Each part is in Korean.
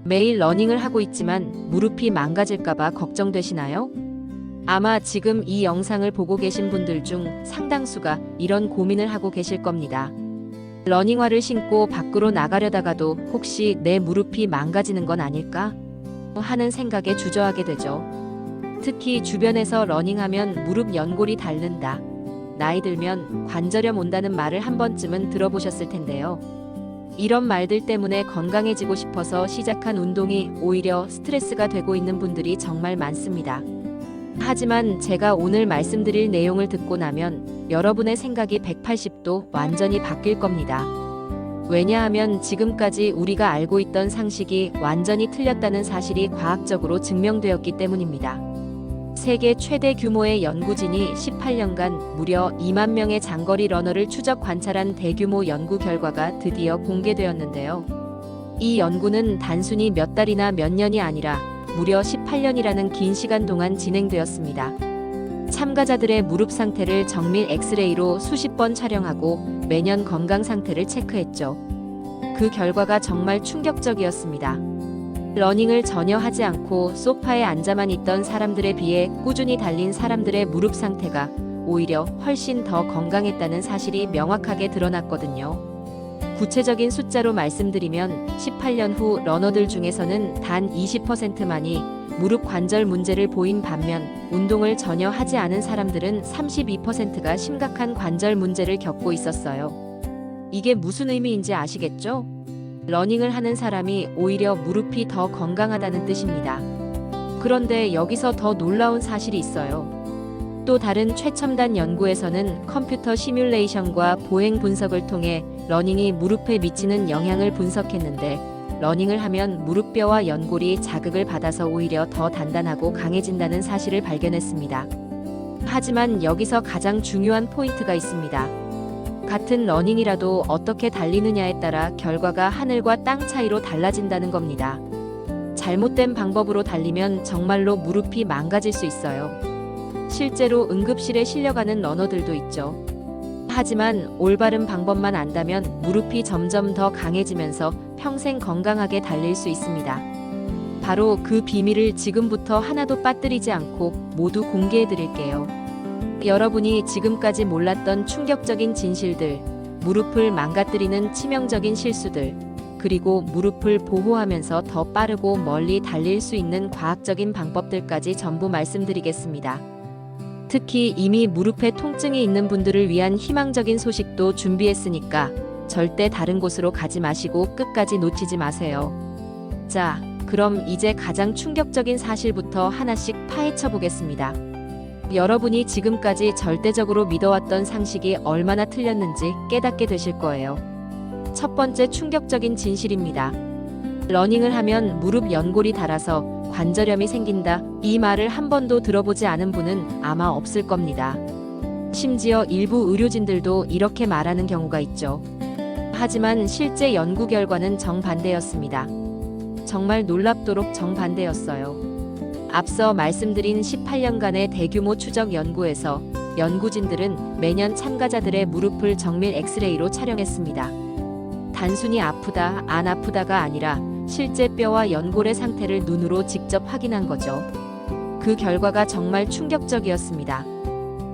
매일 러닝을 하고 있지만 무릎이 망가질까봐 걱정되시나요? 아마 지금 이 영상을 보고 계신 분들 중 상당수가 이런 고민을 하고 계실 겁니다. 러닝화를 신고 밖으로 나가려다가도 혹시 내 무릎이 망가지는 건 아닐까? 하는 생각에 주저하게 되죠. 특히 주변에서 러닝하면 무릎 연골이 닳는다, 나이 들면 관절염 온다는 말을 한 번쯤은 들어보셨을 텐데요. 이런 말들 때문에 건강해지고 싶어서 시작한 운동이 오히려 스트레스가 되고 있는 분들이 정말 많습니다. 하지만 제가 오늘 말씀드릴 내용을 듣고 나면 여러분의 생각이 180도 완전히 바뀔 겁니다. 왜냐하면 지금까지 우리가 알고 있던 상식이 완전히 틀렸다는 사실이 과학적으로 증명되었기 때문입니다. 세계 최대 규모의 연구진이 18년간 무려 2만 명의 장거리 러너를 추적 관찰한 대규모 연구 결과가 드디어 공개되었는데요. 이 연구는 단순히 몇 달이나 몇 년이 아니라 무려 18년이라는 긴 시간 동안 진행되었습니다. 참가자들의 무릎 상태를 정밀 엑스레이로 수십 번 촬영하고 매년 건강 상태를 체크했죠. 그 결과가 정말 충격적이었습니다. 러닝을 전혀 하지 않고 소파에 앉아만 있던 사람들에 비해 꾸준히 달린 사람들의 무릎 상태가 오히려 훨씬 더 건강했다는 사실이 명확하게 드러났거든요. 구체적인 숫자로 말씀드리면 18년 후 러너들 중에서는 단 20%만이 무릎 관절 문제를 보인 반면 운동을 전혀 하지 않은 사람들은 32%가 심각한 관절 문제를 겪고 있었어요. 이게 무슨 의미인지 아시겠죠? 러닝을 하는 사람이 오히려 무릎이 더 건강하다는 뜻입니다. 그런데 여기서 더 놀라운 사실이 있어요. 또 다른 최첨단 연구에서는 컴퓨터 시뮬레이션과 보행 분석을 통해 러닝이 무릎에 미치는 영향을 분석했는데, 러닝을 하면 무릎뼈와 연골이 자극을 받아서 오히려 더 단단하고 강해진다는 사실을 발견했습니다. 하지만 여기서 가장 중요한 포인트가 있습니다. 같은 러닝이라도 어떻게 달리느냐에 따라 결과가 하늘과 땅 차이로 달라진다는 겁니다. 잘못된 방법으로 달리면 정말로 무릎이 망가질 수 있어요. 실제로 응급실에 실려가는 러너들도 있죠. 하지만 올바른 방법만 안다면 무릎이 점점 더 강해지면서 평생 건강하게 달릴 수 있습니다. 바로 그 비밀을 지금부터 하나도 빠뜨리지 않고 모두 공개해 드릴게요. 여러분이 지금까지 몰랐던 충격적인 진실들, 무릎을 망가뜨리는 치명적인 실수들, 그리고 무릎을 보호하면서 더 빠르고 멀리 달릴 수 있는 과학적인 방법들까지 전부 말씀드리겠습니다. 특히 이미 무릎에 통증이 있는 분들을 위한 희망적인 소식도 준비했으니까 절대 다른 곳으로 가지 마시고 끝까지 놓치지 마세요. 자, 그럼 이제 가장 충격적인 사실부터 하나씩 파헤쳐 보겠습니다. 여러분이 지금까지 절대적으로 믿어왔던 상식이 얼마나 틀렸는지 깨닫게 되실 거예요. 첫 번째 충격적인 진실입니다. 러닝을 하면 무릎 연골이 닳아서 관절염이 생긴다. 이 말을 한 번도 들어보지 않은 분은 아마 없을 겁니다. 심지어 일부 의료진들도 이렇게 말하는 경우가 있죠. 하지만 실제 연구 결과는 정반대였습니다. 정말 놀랍도록 정반대였어요. 앞서 말씀드린 18년간의 대규모 추적 연구에서 연구진들은 매년 참가자들의 무릎을 정밀 엑스레이로 촬영했습니다. 단순히 아프다, 안 아프다가 아니라 실제 뼈와 연골의 상태를 눈으로 직접 확인한 거죠. 그 결과가 정말 충격적이었습니다.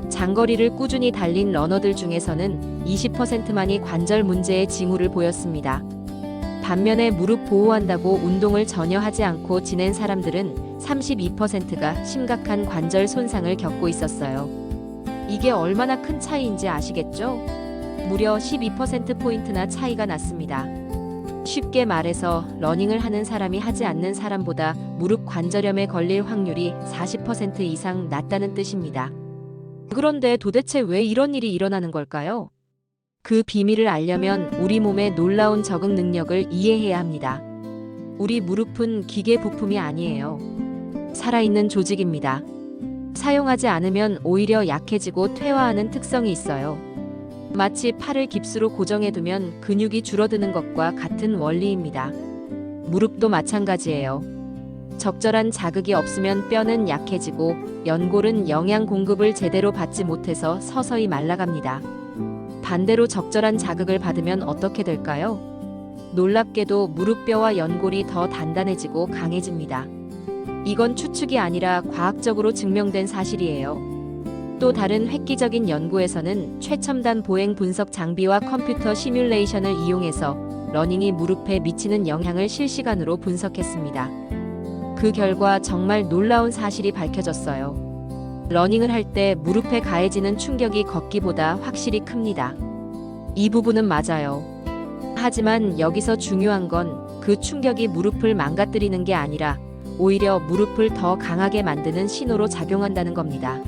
장거리를 꾸준히 달린 러너들 중에서는 20%만이 관절 문제의 징후를 보였습니다. 반면에 무릎 보호한다고 운동을 전혀 하지 않고 지낸 사람들은 32%가 심각한 관절 손상을 겪고 있었어요. 이게 얼마나 큰 차이인지 아시겠죠? 무려 12%포인트나 차이가 났습니다. 쉽게 말해서 러닝을 하는 사람이 하지 않는 사람보다 무릎 관절염에 걸릴 확률이 40% 이상 낮다는 뜻입니다. 그런데 도대체 왜 이런 일이 일어나는 걸까요? 그 비밀을 알려면 우리 몸의 놀라운 적응 능력을 이해해야 합니다. 우리 무릎은 기계 부품이 아니에요. 살아있는 조직입니다. 사용하지 않으면 오히려 약해지고 퇴화하는 특성이 있어요. 마치 팔을 깁스로 고정해두면 근육이 줄어드는 것과 같은 원리입니다. 무릎도 마찬가지예요. 적절한 자극이 없으면 뼈는 약해지고 연골은 영양 공급을 제대로 받지 못해서 서서히 말라갑니다. 반대로 적절한 자극을 받으면 어떻게 될까요? 놀랍게도 무릎뼈와 연골이 더 단단해지고 강해집니다. 이건 추측이 아니라 과학적으로 증명된 사실이에요. 또 다른 획기적인 연구에서는 최첨단 보행 분석 장비와 컴퓨터 시뮬레이션을 이용해서 러닝이 무릎에 미치는 영향을 실시간으로 분석했습니다. 그 결과 정말 놀라운 사실이 밝혀졌어요. 러닝을 할 때 무릎에 가해지는 충격이 걷기보다 확실히 큽니다. 이 부분은 맞아요. 하지만 여기서 중요한 건 그 충격이 무릎을 망가뜨리는 게 아니라 오히려 무릎을 더 강하게 만드는 신호로 작용한다는 겁니다.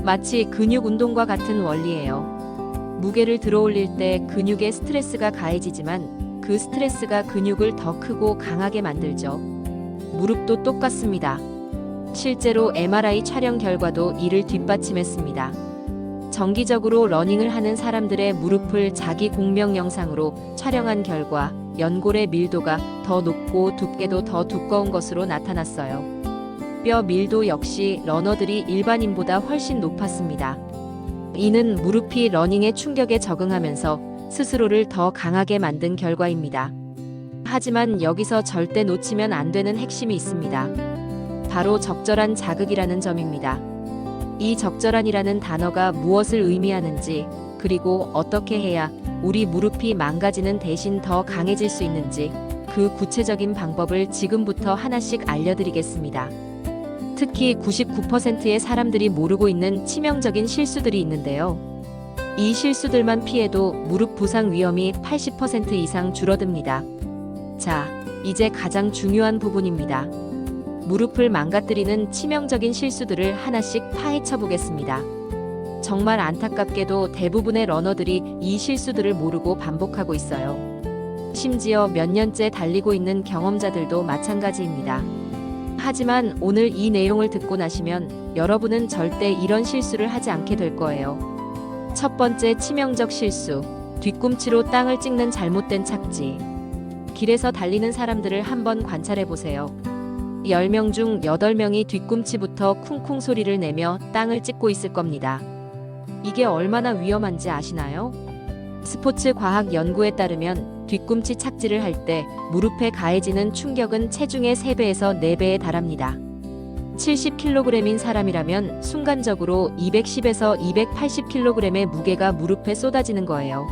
마치 근육 운동과 같은 원리예요. 무게를 들어올릴 때 근육에 스트레스가 가해지지만 그 스트레스가 근육을 더 크고 강하게 만들죠. 무릎도 똑같습니다. 실제로 MRI 촬영 결과도 이를 뒷받침했습니다. 정기적으로 러닝을 하는 사람들의 무릎을 자기 공명 영상으로 촬영한 결과 연골의 밀도가 더 높고 두께도 더 두꺼운 것으로 나타났어요. 뼈 밀도 역시 러너들이 일반인보다 훨씬 높았습니다. 이는 무릎이 러닝의 충격에 적응하면서 스스로를 더 강하게 만든 결과입니다. 하지만 여기서 절대 놓치면 안 되는 핵심이 있습니다. 바로 적절한 자극이라는 점입니다. 이 적절한이라는 단어가 무엇을 의미하는지, 그리고 어떻게 해야 우리 무릎이 망가지는 대신 더 강해질 수 있는지 그 구체적인 방법을 지금부터 하나씩 알려드리겠습니다. 특히 99%의 사람들이 모르고 있는 치명적인 실수들이 있는데요. 이 실수들만 피해도 무릎 부상 위험이 80% 이상 줄어듭니다. 자, 이제 가장 중요한 부분입니다. 무릎을 망가뜨리는 치명적인 실수들을 하나씩 파헤쳐 보겠습니다. 정말 안타깝게도 대부분의 러너들이 이 실수들을 모르고 반복하고 있어요. 심지어 몇 년째 달리고 있는 경험자들도 마찬가지입니다. 하지만 오늘 이 내용을 듣고 나시면 여러분은 절대 이런 실수를 하지 않게 될 거예요. 첫 번째 치명적 실수, 뒤꿈치로 땅을 찍는 잘못된 착지. 길에서 달리는 사람들을 한번 관찰해 보세요. 10명 중 8명이 뒤꿈치부터 쿵쿵 소리를 내며 땅을 찍고 있을 겁니다. 이게 얼마나 위험한지 아시나요? 스포츠 과학 연구에 따르면 뒤꿈치 착지를 할 때 무릎에 가해지는 충격은 체중의 3배에서 4배에 달합니다. 70kg인 사람이라면 순간적으로 210에서 280kg의 무게가 무릎에 쏟아지는 거예요.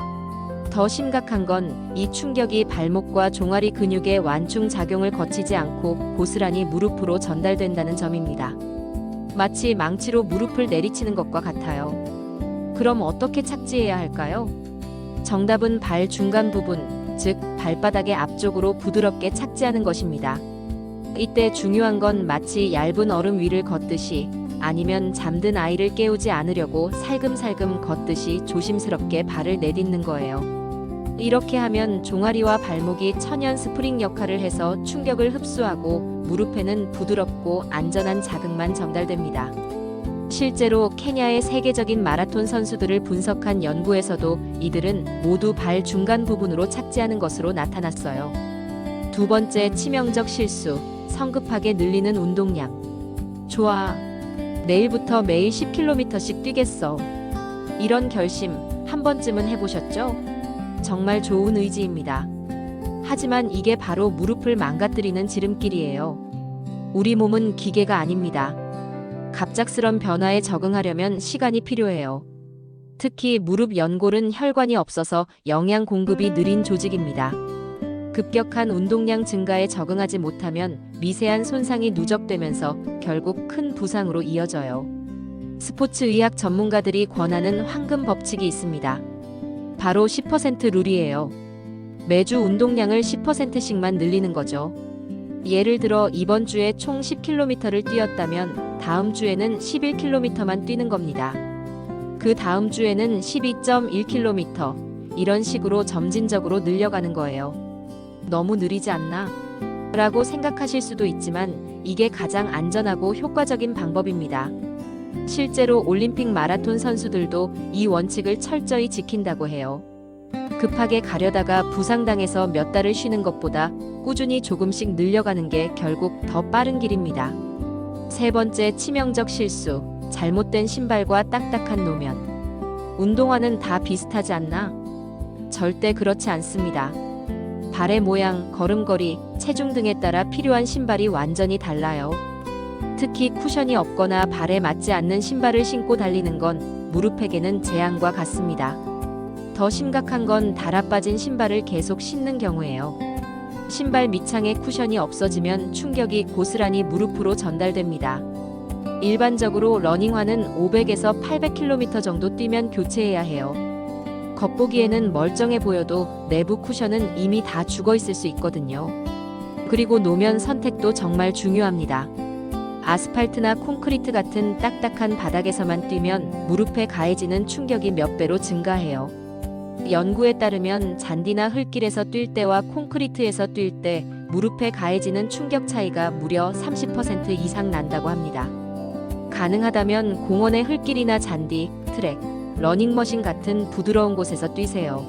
더 심각한 건 이 충격이 발목과 종아리 근육의 완충 작용을 거치지 않고 고스란히 무릎으로 전달된다는 점입니다. 마치 망치로 무릎을 내리치는 것과 같아요. 그럼 어떻게 착지해야 할까요? 정답은 발 중간 부분, 즉 발바닥의 앞쪽으로 부드럽게 착지하는 것입니다. 이때 중요한 건 마치 얇은 얼음 위를 걷듯이 아니면 잠든 아이를 깨우지 않으려고 살금살금 걷듯이 조심스럽게 발을 내딛는 거예요. 이렇게 하면 종아리와 발목이 천연 스프링 역할을 해서 충격을 흡수하고 무릎에는 부드럽고 안전한 자극만 전달됩니다. 실제로 케냐의 세계적인 마라톤 선수들을 분석한 연구에서도 이들은 모두 발 중간 부분으로 착지하는 것으로 나타났어요. 두 번째 치명적 실수, 성급하게 늘리는 운동량. 좋아, 내일부터 매일 10km씩 뛰겠어. 이런 결심 한 번쯤은 해보셨죠? 정말 좋은 의지입니다. 하지만 이게 바로 무릎을 망가뜨리는 지름길이에요. 우리 몸은 기계가 아닙니다. 갑작스런 변화에 적응하려면 시간이 필요해요. 특히 무릎 연골은 혈관이 없어서 영양 공급이 느린 조직입니다. 급격한 운동량 증가에 적응하지 못하면 미세한 손상이 누적되면서 결국 큰 부상으로 이어져요. 스포츠 의학 전문가들이 권하는 황금 법칙이 있습니다. 바로 10% 룰이에요. 매주 운동량을 10%씩만 늘리는 거죠. 예를 들어 이번 주에 총 10km를 뛰었다면 다음 주에는 11km만 뛰는 겁니다. 그 다음 주에는 12.1km, 이런 식으로 점진적으로 늘려가는 거예요. 너무 느리지 않나? 라고 생각하실 수도 있지만 이게 가장 안전하고 효과적인 방법입니다. 실제로 올림픽 마라톤 선수들도 이 원칙을 철저히 지킨다고 해요. 급하게 가려다가 부상당해서 몇 달을 쉬는 것보다 꾸준히 조금씩 늘려가는 게 결국 더 빠른 길입니다. 세 번째 치명적 실수, 잘못된 신발과 딱딱한 노면. 운동화는 다 비슷하지 않나? 절대 그렇지 않습니다. 발의 모양, 걸음걸이, 체중 등에 따라 필요한 신발이 완전히 달라요. 특히 쿠션이 없거나 발에 맞지 않는 신발을 신고 달리는 건 무릎에게는 재앙과 같습니다. 더 심각한 건 달아빠진 신발을 계속 신는 경우예요. 신발 밑창에 쿠션이 없어지면 충격이 고스란히 무릎으로 전달됩니다. 일반적으로 러닝화는 500에서 800km 정도 뛰면 교체해야 해요. 겉보기에는 멀쩡해 보여도 내부 쿠션은 이미 다 죽어 있을 수 있거든요. 그리고 노면 선택도 정말 중요합니다. 아스팔트나 콘크리트 같은 딱딱한 바닥에서만 뛰면 무릎에 가해지는 충격이 몇 배로 증가해요. 연구에 따르면 잔디나 흙길에서 뛸 때와 콘크리트에서 뛸 때 무릎에 가해지는 충격 차이가 무려 30% 이상 난다고 합니다. 가능하다면 공원의 흙길이나 잔디, 트랙, 러닝머신 같은 부드러운 곳에서 뛰세요.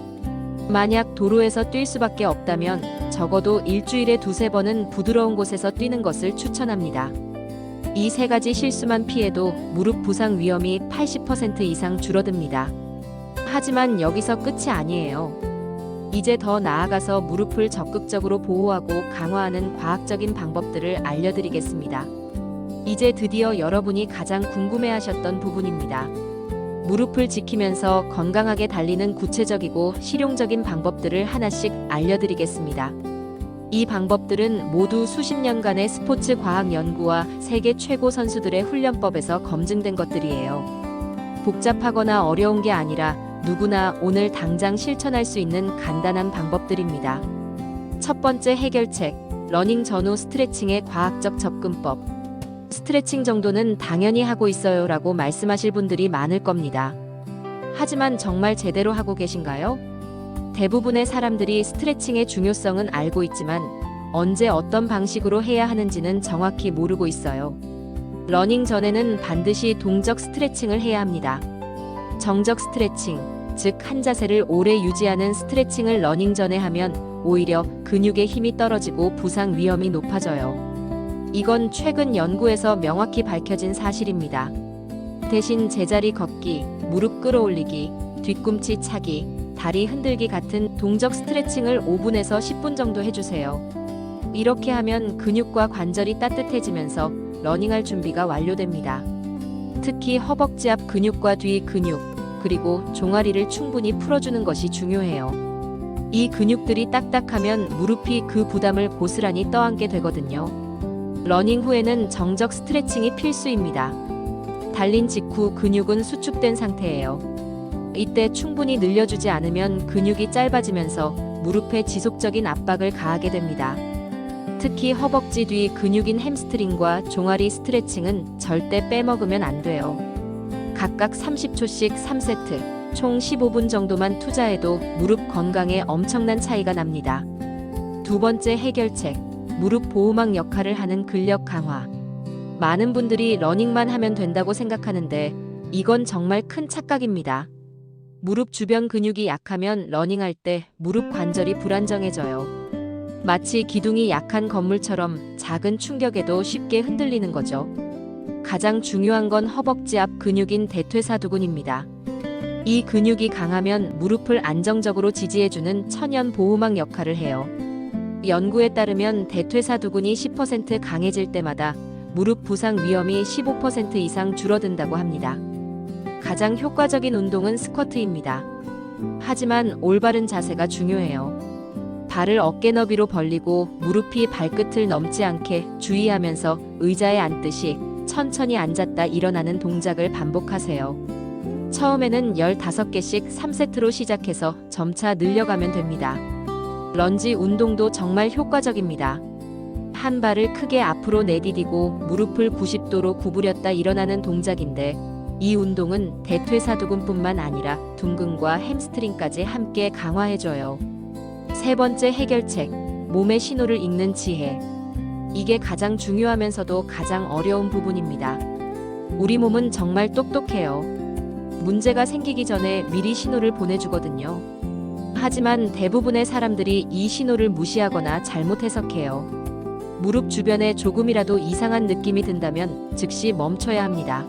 만약 도로에서 뛸 수밖에 없다면 적어도 일주일에 2~3번은 부드러운 곳에서 뛰는 것을 추천합니다. 이 3가지 실수만 피해도 무릎 부상 위험이 80% 이상 줄어듭니다. 하지만 여기서 끝이 아니에요. 이제 더 나아가서 무릎을 적극적으로 보호하고 강화하는 과학적인 방법들을 알려드리겠습니다. 이제 드디어 여러분이 가장 궁금해하셨던 부분입니다. 무릎을 지키면서 건강하게 달리는 구체적이고 실용적인 방법들을 하나씩 알려드리겠습니다. 이 방법들은 모두 수십 년간의 스포츠 과학 연구와 세계 최고 선수들의 훈련법에서 검증된 것들이에요. 복잡하거나 어려운 게 아니라 누구나 오늘 당장 실천할 수 있는 간단한 방법들입니다. 첫 번째 해결책, 러닝 전후 스트레칭의 과학적 접근법. 스트레칭 정도는 당연히 하고 있어요 라고 말씀하실 분들이 많을 겁니다. 하지만 정말 제대로 하고 계신가요? 대부분의 사람들이 스트레칭의 중요성은 알고 있지만 언제 어떤 방식으로 해야 하는지는 정확히 모르고 있어요. 러닝 전에는 반드시 동적 스트레칭을 해야 합니다. 정적 스트레칭, 즉 한 자세를 오래 유지하는 스트레칭을 러닝 전에 하면 오히려 근육의 힘이 떨어지고 부상 위험이 높아져요. 이건 최근 연구에서 명확히 밝혀진 사실입니다. 대신 제자리 걷기, 무릎 끌어올리기, 뒤꿈치 차기, 다리 흔들기 같은 동적 스트레칭을 5분에서 10분 정도 해주세요. 이렇게 하면 근육과 관절이 따뜻해지면서 러닝할 준비가 완료됩니다. 특히 허벅지 앞 근육과 뒤 근육, 그리고 종아리를 충분히 풀어주는 것이 중요해요. 이 근육들이 딱딱하면 무릎이 그 부담을 고스란히 떠안게 되거든요. 러닝 후에는 정적 스트레칭이 필수입니다. 달린 직후 근육은 수축된 상태예요. 이때 충분히 늘려주지 않으면 근육이 짧아지면서 무릎에 지속적인 압박을 가하게 됩니다. 특히 허벅지 뒤 근육인 햄스트링과 종아리 스트레칭은 절대 빼먹으면 안 돼요. 각각 30초씩 3세트, 총 15분 정도만 투자해도 무릎 건강에 엄청난 차이가 납니다. 두 번째 해결책, 무릎 보호막 역할을 하는 근력 강화. 많은 분들이 러닝만 하면 된다고 생각하는데 이건 정말 큰 착각입니다. 무릎 주변 근육이 약하면 러닝할 때 무릎 관절이 불안정해져요. 마치 기둥이 약한 건물처럼 작은 충격에도 쉽게 흔들리는 거죠. 가장 중요한 건 허벅지 앞 근육인 대퇴사두근입니다. 이 근육이 강하면 무릎을 안정적으로 지지해주는 천연 보호막 역할을 해요. 연구에 따르면 대퇴사두근이 10% 강해질 때마다 무릎 부상 위험이 15% 이상 줄어든다고 합니다. 가장 효과적인 운동은 스쿼트입니다. 하지만 올바른 자세가 중요해요. 발을 어깨 너비로 벌리고 무릎이 발끝을 넘지 않게 주의하면서 의자에 앉듯이 천천히 앉았다 일어나는 동작을 반복하세요. 처음에는 15개씩 3세트로 시작해서 점차 늘려가면 됩니다. 런지 운동도 정말 효과적입니다. 한 발을 크게 앞으로 내디디고 무릎을 90도로 구부렸다 일어나는 동작인데 이 운동은 대퇴사두근뿐만 아니라 둔근과 햄스트링까지 함께 강화해줘요. 세 번째 해결책, 몸의 신호를 읽는 지혜. 이게 가장 중요하면서도 가장 어려운 부분입니다. 우리 몸은 정말 똑똑해요. 문제가 생기기 전에 미리 신호를 보내주거든요. 하지만 대부분의 사람들이 이 신호를 무시하거나 잘못 해석해요. 무릎 주변에 조금이라도 이상한 느낌이 든다면 즉시 멈춰야 합니다.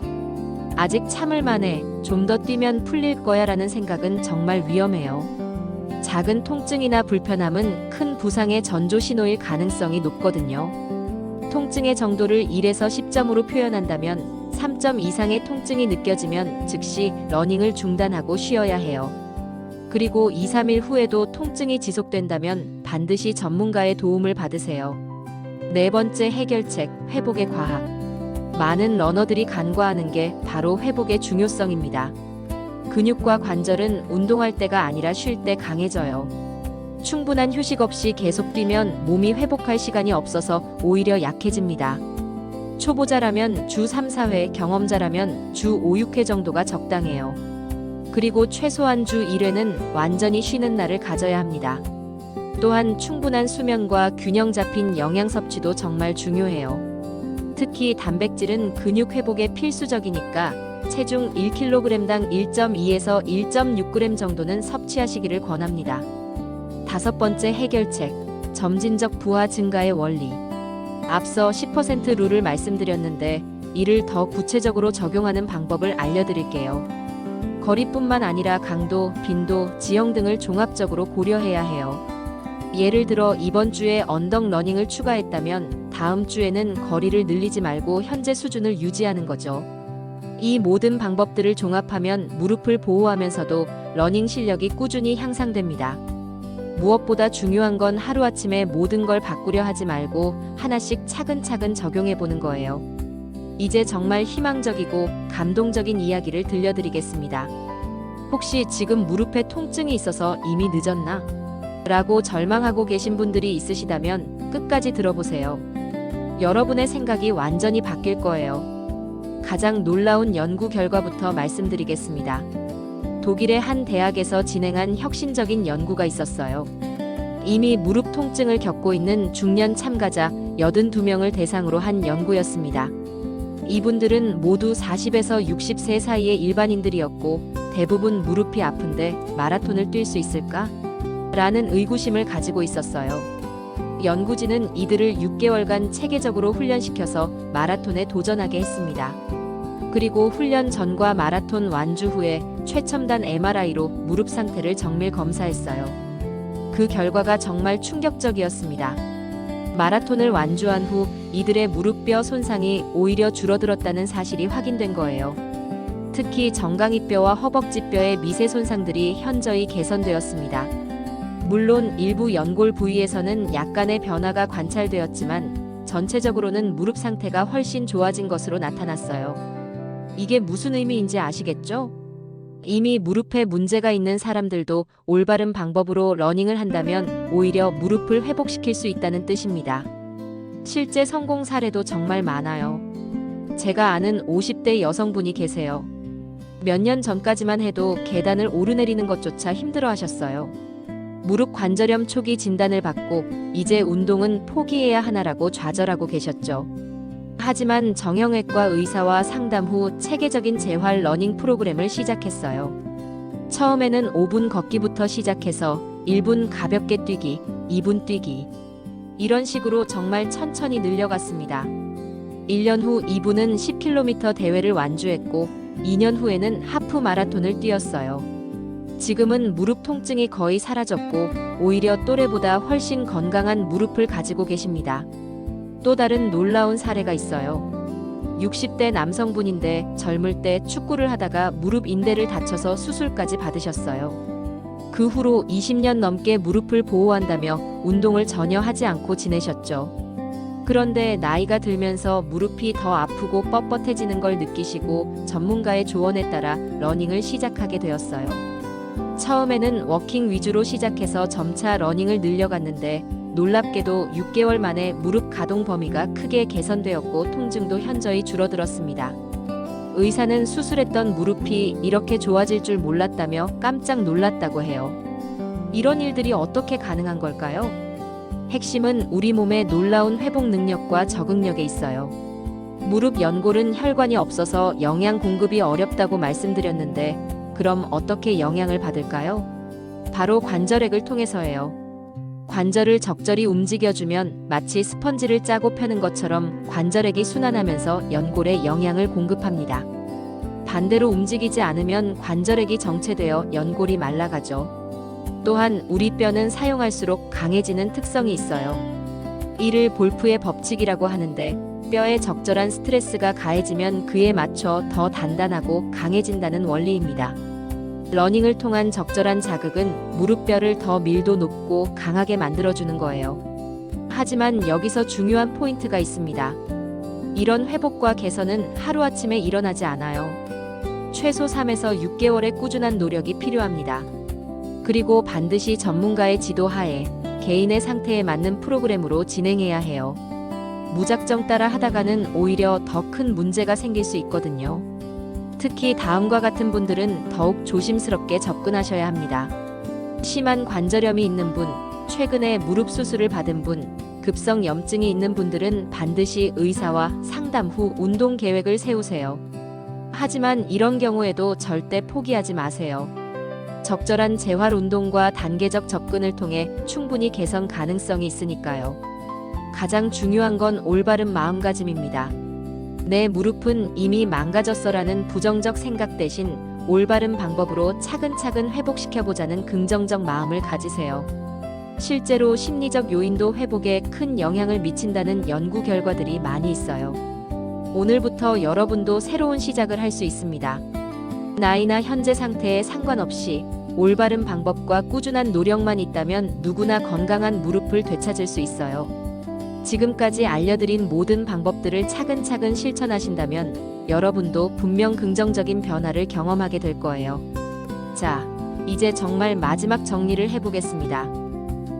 아직 참을 만해, 좀 더 뛰면 풀릴 거야 라는 생각은 정말 위험해요. 작은 통증이나 불편함은 큰 부상의 전조 신호일 가능성이 높거든요. 통증의 정도를 1에서 10점으로 표현한다면 3점 이상의 통증이 느껴지면 즉시 러닝을 중단하고 쉬어야 해요. 그리고 2, 3일 후에도 통증이 지속된다면 반드시 전문가의 도움을 받으세요. 네 번째 해결책, 회복의 과학. 많은 러너들이 간과하는 게 바로 회복의 중요성입니다. 근육과 관절은 운동할 때가 아니라 쉴 때 강해져요. 충분한 휴식 없이 계속 뛰면 몸이 회복할 시간이 없어서 오히려 약해집니다. 초보자라면 주 3, 4회, 경험자라면 주 5, 6회 정도가 적당해요. 그리고 최소한 주 1회는 완전히 쉬는 날을 가져야 합니다. 또한 충분한 수면과 균형 잡힌 영양 섭취도 정말 중요해요. 특히 단백질은 근육 회복에 필수적이니까 체중 1kg당 1.2에서 1.6g 정도는 섭취하시기를 권합니다. 다섯 번째 해결책, 점진적 부하 증가의 원리. 앞서 10% 룰을 말씀드렸는데 이를 더 구체적으로 적용하는 방법을 알려드릴게요. 거리뿐만 아니라 강도, 빈도, 지형 등을 종합적으로 고려해야 해요. 예를 들어 이번 주에 언덕 러닝을 추가했다면 다음 주에는 거리를 늘리지 말고 현재 수준을 유지하는 거죠. 이 모든 방법들을 종합하면 무릎을 보호하면서도 러닝 실력이 꾸준히 향상됩니다. 무엇보다 중요한 건 하루아침에 모든 걸 바꾸려 하지 말고 하나씩 차근차근 적용해 보는 거예요. 이제 정말 희망적이고 감동적인 이야기를 들려드리겠습니다. 혹시 지금 무릎에 통증이 있어서 이미 늦었나? 라고 절망하고 계신 분들이 있으시다면 끝까지 들어보세요. 여러분의 생각이 완전히 바뀔 거예요. 가장 놀라운 연구 결과부터 말씀드리겠습니다. 독일의 한 대학에서 진행한 혁신적인 연구가 있었어요. 이미 무릎 통증을 겪고 있는 중년 참가자 82명을 대상으로 한 연구였습니다. 이분들은 모두 40에서 60세 사이의 일반인들이었고 대부분 무릎이 아픈데 마라톤을 뛸 수 있을까? 라는 의구심을 가지고 있었어요. 연구진은 이들을 6개월간 체계적으로 훈련시켜서 마라톤에 도전하게 했습니다. 그리고 훈련 전과 마라톤 완주 후에 최첨단 MRI로 무릎 상태를 정밀 검사했어요. 그 결과가 정말 충격적이었습니다. 마라톤을 완주한 후 이들의 무릎뼈 손상이 오히려 줄어들었다는 사실이 확인된 거예요. 특히 정강이뼈와 허벅지뼈의 미세 손상들이 현저히 개선되었습니다. 물론 일부 연골 부위에서는 약간의 변화가 관찰되었지만 전체적으로는 무릎 상태가 훨씬 좋아진 것으로 나타났어요. 이게 무슨 의미인지 아시겠죠? 이미 무릎에 문제가 있는 사람들도 올바른 방법으로 러닝을 한다면 오히려 무릎을 회복시킬 수 있다는 뜻입니다. 실제 성공 사례도 정말 많아요. 제가 아는 50대 여성분이 계세요. 몇 년 전까지만 해도 계단을 오르내리는 것조차 힘들어 하셨어요. 무릎 관절염 초기 진단을 받고 이제 운동은 포기해야 하나라고 좌절하고 계셨죠. 하지만 정형외과 의사와 상담 후 체계적인 재활 러닝 프로그램을 시작했어요. 처음에는 5분 걷기부터 시작해서 1분 가볍게 뛰기, 2분 뛰기. 이런 식으로 정말 천천히 늘려갔습니다. 1년 후 2분은 10km 대회를 완주했고 2년 후에는 하프 마라톤을 뛰었어요. 지금은 무릎 통증이 거의 사라졌고 오히려 또래보다 훨씬 건강한 무릎을 가지고 계십니다. 또 다른 놀라운 사례가 있어요. 60대 남성분인데 젊을 때 축구를 하다가 무릎 인대를 다쳐서 수술까지 받으셨어요. 그 후로 20년 넘게 무릎을 보호한다며 운동을 전혀 하지 않고 지내셨죠. 그런데 나이가 들면서 무릎이 더 아프고 뻣뻣해지는 걸 느끼시고 전문가의 조언에 따라 러닝을 시작하게 되었어요. 처음에는 워킹 위주로 시작해서 점차 러닝을 늘려갔는데 놀랍게도 6개월 만에 무릎 가동 범위가 크게 개선되었고 통증도 현저히 줄어들었습니다. 의사는 수술했던 무릎이 이렇게 좋아질 줄 몰랐다며 깜짝 놀랐다고 해요. 이런 일들이 어떻게 가능한 걸까요? 핵심은 우리 몸의 놀라운 회복 능력과 적응력에 있어요. 무릎 연골은 혈관이 없어서 영양 공급이 어렵다고 말씀드렸는데 그럼 어떻게 영양을 받을까요? 바로 관절액을 통해서예요. 관절을 적절히 움직여주면 마치 스펀지를 짜고 펴는 것처럼 관절액이 순환하면서 연골에 영양을 공급합니다. 반대로 움직이지 않으면 관절액이 정체되어 연골이 말라가죠. 또한 우리 뼈는 사용할수록 강해지는 특성이 있어요. 이를 볼프의 법칙이라고 하는데 뼈에 적절한 스트레스가 가해지면 그에 맞춰 더 단단하고 강해진다는 원리입니다. 러닝을 통한 적절한 자극은 무릎뼈를 더 밀도 높고 강하게 만들어주는 거예요. 하지만 여기서 중요한 포인트가 있습니다. 이런 회복과 개선은 하루아침에 일어나지 않아요. 최소 3에서 6개월의 꾸준한 노력이 필요합니다. 그리고 반드시 전문가의 지도 하에 개인의 상태에 맞는 프로그램으로 진행해야 해요. 무작정 따라 하다가는 오히려 더 큰 문제가 생길 수 있거든요. 특히 다음과 같은 분들은 더욱 조심스럽게 접근하셔야 합니다. 심한 관절염이 있는 분, 최근에 무릎 수술을 받은 분, 급성 염증이 있는 분들은 반드시 의사와 상담 후 운동 계획을 세우세요. 하지만 이런 경우에도 절대 포기하지 마세요. 적절한 재활 운동과 단계적 접근을 통해 충분히 개선 가능성이 있으니까요. 가장 중요한 건 올바른 마음가짐입니다. 내 무릎은 이미 망가졌어라는 부정적 생각 대신 올바른 방법으로 차근차근 회복시켜보자는 긍정적 마음을 가지세요. 실제로 심리적 요인도 회복에 큰 영향을 미친다는 연구 결과들이 많이 있어요. 오늘부터 여러분도 새로운 시작을 할 수 있습니다. 나이나 현재 상태에 상관없이 올바른 방법과 꾸준한 노력만 있다면 누구나 건강한 무릎을 되찾을 수 있어요. 지금까지 알려드린 모든 방법들을 차근차근 실천하신다면 여러분도 분명 긍정적인 변화를 경험하게 될 거예요. 자, 이제 정말 마지막 정리를 해보겠습니다.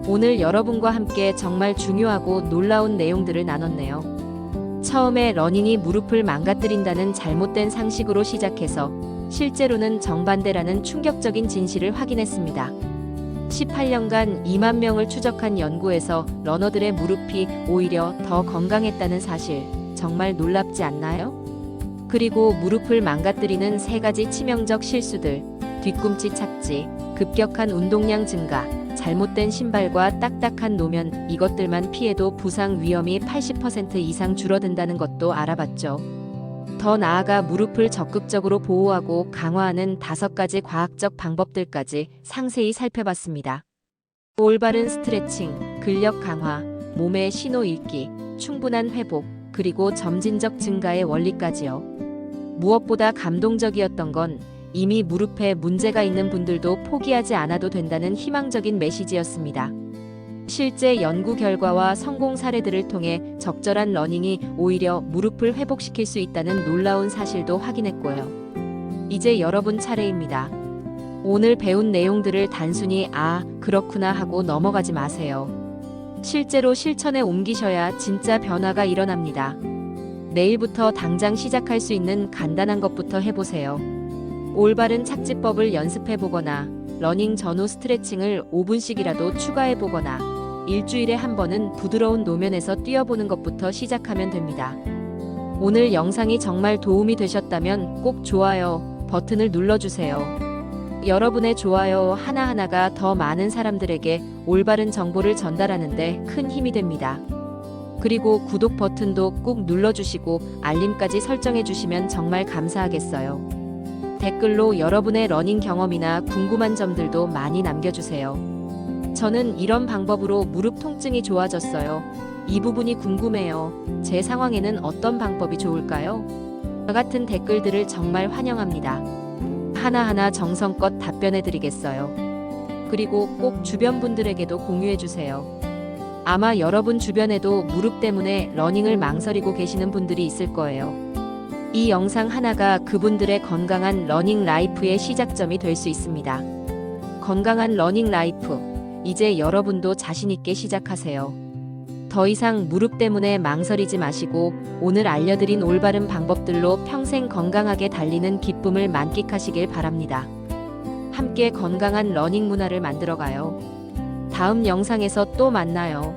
오늘 여러분과 함께 정말 중요하고 놀라운 내용들을 나눴네요. 처음에 러닝이 무릎을 망가뜨린다는 잘못된 상식으로 시작해서 실제로는 정반대라는 충격적인 진실을 확인했습니다. 18년간 2만 명을 추적한 연구에서 러너들의 무릎이 오히려 더 건강했다는 사실, 정말 놀랍지 않나요? 그리고 무릎을 망가뜨리는 3가지 치명적 실수들, 뒤꿈치 착지, 급격한 운동량 증가, 잘못된 신발과 딱딱한 노면, 이것들만 피해도 부상 위험이 80% 이상 줄어든다는 것도 알아봤죠. 더 나아가 무릎을 적극적으로 보호하고 강화하는 5가지 과학적 방법들까지 상세히 살펴봤습니다. 올바른 스트레칭, 근력 강화, 몸의 신호 읽기, 충분한 회복, 그리고 점진적 증가의 원리까지요. 무엇보다 감동적이었던 건 이미 무릎에 문제가 있는 분들도 포기하지 않아도 된다는 희망적인 메시지였습니다. 실제 연구 결과와 성공 사례들을 통해 적절한 러닝이 오히려 무릎을 회복시킬 수 있다는 놀라운 사실도 확인했고요. 이제 여러분 차례입니다. 오늘 배운 내용들을 단순히 그렇구나 하고 넘어가지 마세요. 실제로 실천에 옮기셔야 진짜 변화가 일어납니다. 내일부터 당장 시작할 수 있는 간단한 것부터 해보세요. 올바른 착지법을 연습해보거나 러닝 전후 스트레칭을 5분씩이라도 추가해보거나 일주일에 한 번은 부드러운 노면에서 뛰어보는 것부터 시작하면 됩니다. 오늘 영상이 정말 도움이 되셨다면 꼭 좋아요 버튼을 눌러주세요. 여러분의 좋아요 하나하나가 더 많은 사람들에게 올바른 정보를 전달하는 데 큰 힘이 됩니다. 그리고 구독 버튼도 꼭 눌러주시고 알림까지 설정해주시면 정말 감사하겠어요. 댓글로 여러분의 러닝 경험이나 궁금한 점들도 많이 남겨주세요. 저는 이런 방법으로 무릎 통증이 좋아졌어요. 이 부분이 궁금해요. 제 상황에는 어떤 방법이 좋을까요? 저 같은 댓글들을 정말 환영합니다. 하나하나 정성껏 답변해드리겠어요. 그리고 꼭 주변 분들에게도 공유해주세요. 아마 여러분 주변에도 무릎 때문에 러닝을 망설이고 계시는 분들이 있을 거예요. 이 영상 하나가 그분들의 건강한 러닝 라이프의 시작점이 될 수 있습니다. 건강한 러닝 라이프, 이제 여러분도 자신있게 시작하세요. 더 이상 무릎 때문에 망설이지 마시고 오늘 알려드린 올바른 방법들로 평생 건강하게 달리는 기쁨을 만끽하시길 바랍니다. 함께 건강한 러닝 문화를 만들어가요. 다음 영상에서 또 만나요.